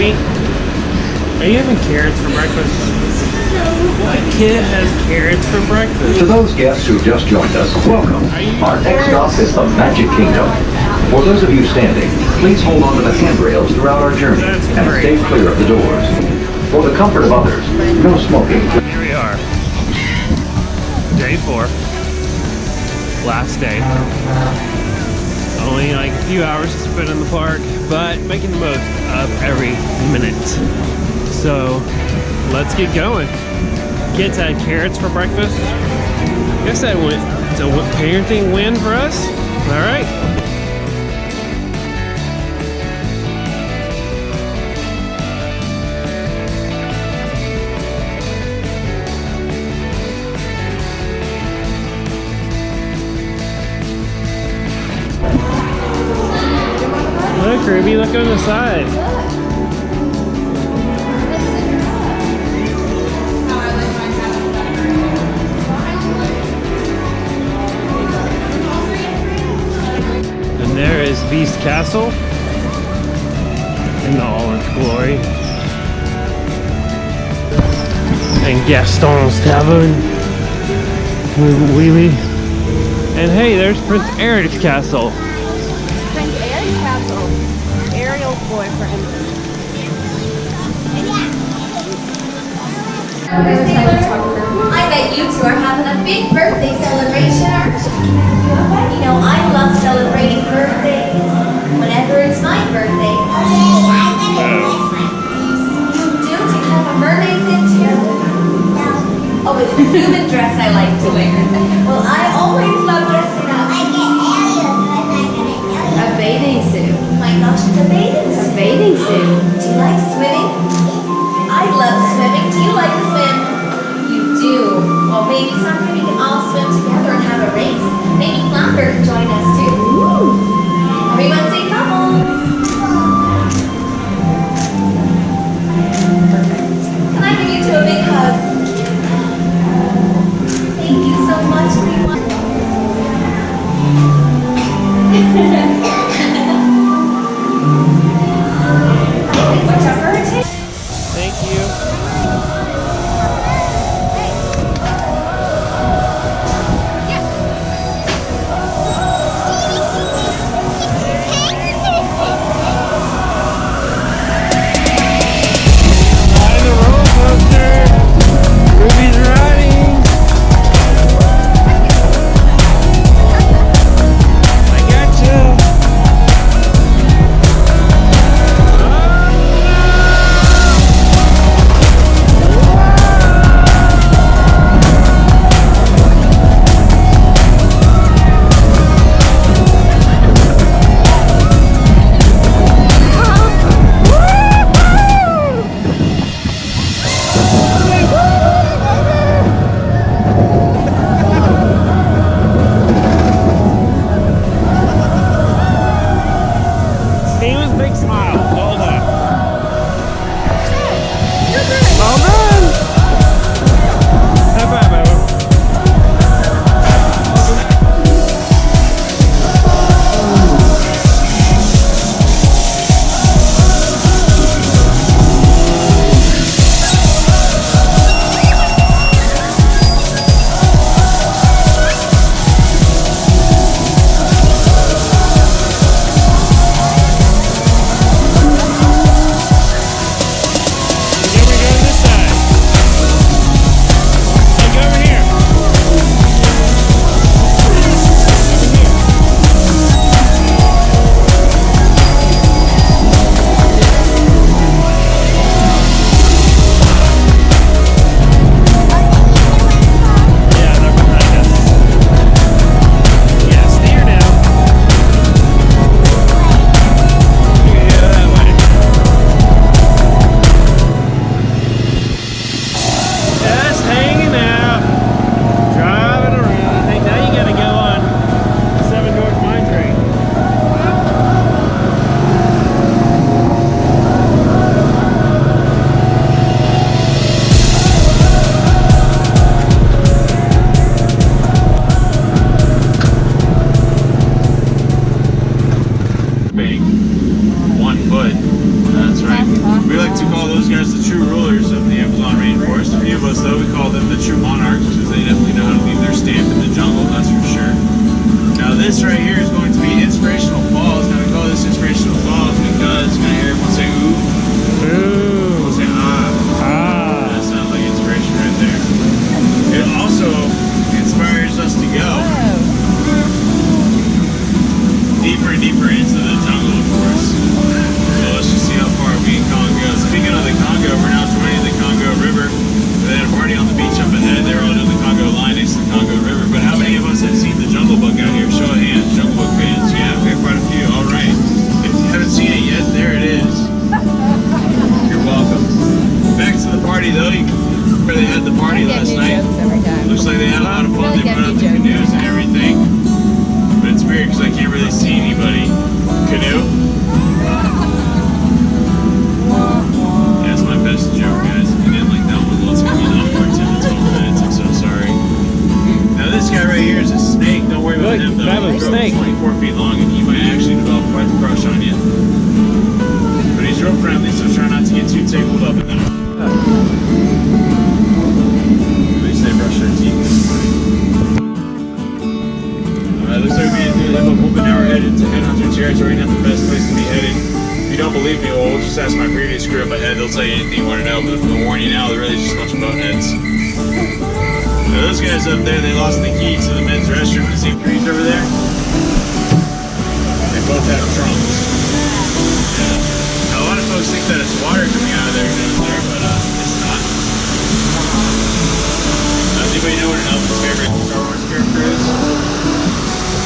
baby? Are you having carrots for breakfast? What kid has carrots for breakfast? To those guests who just joined us, welcome. Our next stop is the Magic Kingdom. For those of you standing, please hold on to the handrails throughout our journey and stay clear of the doors. For the comfort of others, no smoking. Here we are. Day 4. Last day. Only like a few hours to spend in the park, but making the most of every minute. So let's get going. Kids had carrots for breakfast. I guess that went. It's a parenting win for us. All right. Look, Ruby, look on the side. And there is Beast Castle in all its glory. And Gaston's Tavern with Wheelie. And hey, there's Prince Eric's castle. Prince Eric's castle. Ariel's boyfriend. I bet you two are having a big birthday celebration, aren't you? You know, I love celebrating birthdays. Whenever it's my birthday. You do? Do you have a mermaid thing too? Oh, it's the human dress I like to wear. Well, I always love dressing up. A bathing suit. Oh my gosh, it's a bathing suit. A bathing suit. Do you like swimming? I love swimming. Do you like to swim? You do. Well, maybe someday we can all swim together and have a race. Maybe Flounder can join us too. Everyone say bubbles. Can I give you two a big hug? Thank you so much, everyone. Thank you. cool. Just ask my previous crew up ahead. They'll tell you anything you want to know. But I'm warning you now, they're really just a bunch of boneheads. Now, those guys up there, they lost the key to the men's restroom. You see trees over there? They both have trunks. Yeah. Now, a lot of folks think that it's water coming out of there, but it's not. Does anybody know what an elephant's favorite Star Wars character is?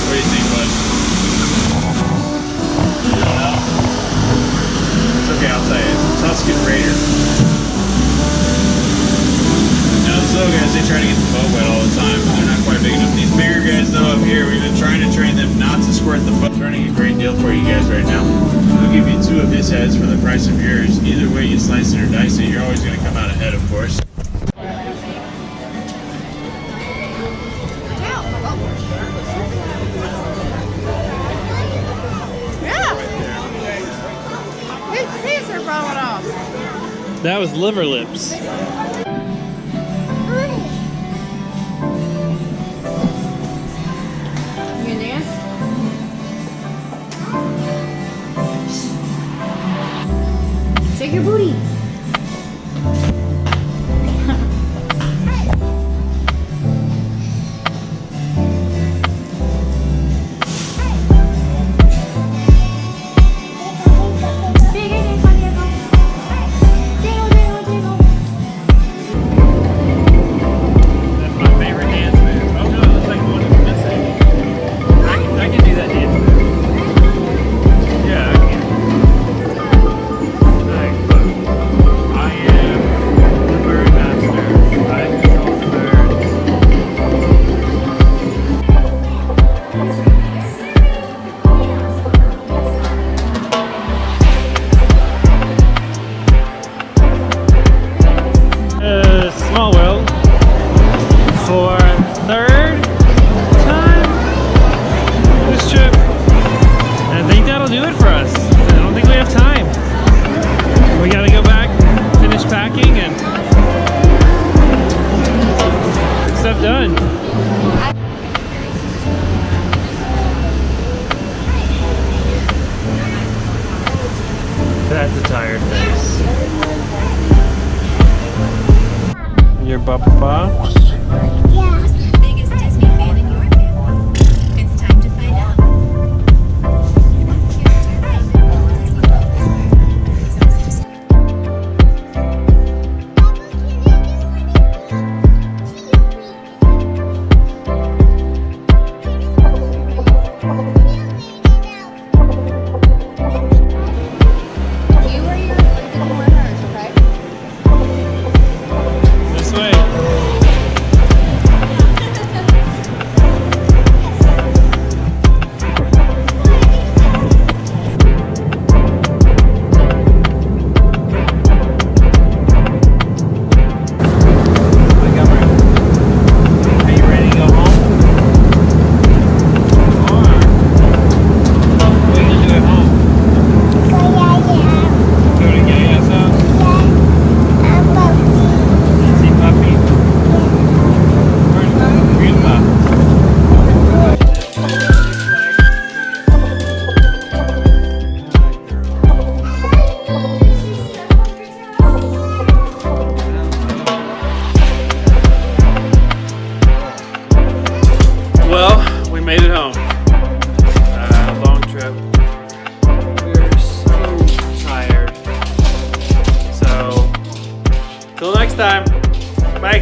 What do you think, bud? You don't know? It's okay, I'll tell you. It's Tusken Raider. Now, those little guys, they try to get the boat wet all the time, but they're not quite big enough. These bigger guys, though, up here, we've been trying to train them not to squirt the boat. We're running a great deal for you guys right now. We'll give you 2 of his heads for the price of yours. Either way you slice it or dice it, you're always going to come out ahead, of course. That was liver lips. You gonna dance? Shake your booty. That's my favorite dance move. Oh no, it looks like one is missing. I can do that dance move. Yeah, I can. Alright, look. I am the bird master. I control the birds. Small world for 3rd time this trip. And I think that'll do it for us. I don't think we have time. We gotta go back, finish packing, and get stuff done. That's a tired face. Your bubble box. Who's the biggest Disney fan in your family? It's time to find out. You are your corners, okay? This way. Are you ready to go home? Or what are you gonna do at home? Go to Yaya's house? See Puppy? Where's Grandpa? Well, we made it home. Long trip. We're so tired. So, till next time. Bye.